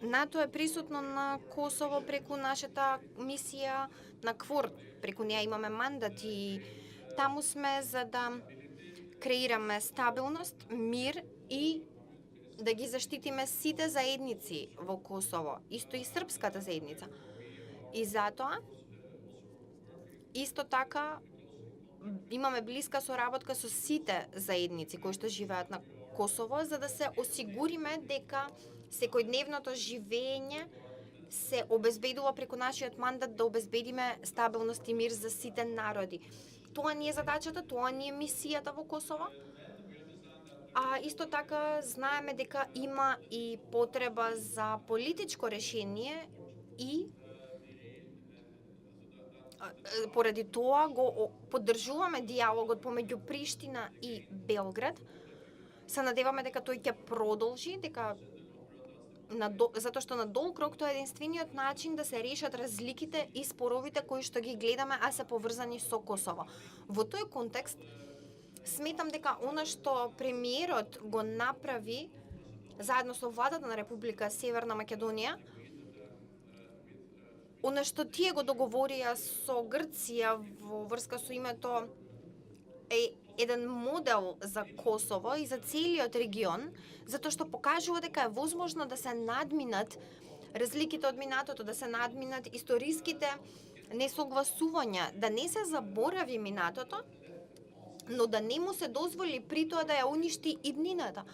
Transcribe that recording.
НАТО е присутно на Косово преку нашата мисија на КФОР, преку неа имаме мандат и таму сме за да креираме стабилност, мир и да ги заштитиме сите заедници во Косово, исто и српската заедница. И затоа, исто така, имаме блиска соработка со сите заедници кои што живеат на Косово, за да се осигуриме дека секојдневното живење се обезбедува преку нашиот мандат да обезбедиме стабилност и мир за сите народи. Тоа ни е задачата, тоа ни е мисијата во Косово. А исто така знаеме дека има и потреба за политичко решение и поради тоа го поддржуваме диалогот помеѓу Приштина и Белград. Се надеваме дека тој ќе продолжи, дека затоа што на долг рок тоа е единствениот начин да се решат разликите и споровите кои што ги гледаме, а се поврзани со Косово. Во тој контекст, сметам дека она што премиерот го направи заедно со владата на Република Северна Македонија, она што тие го договорија со Грција во врска со името е еден модел за Косово и за целиот регион, затоа што покажува дека е возможно да се надминат разликите од минатото, да се надминат историските несогласувања, да не се заборави минатото, но да не му се дозволи при тоа да ја уништи иднината.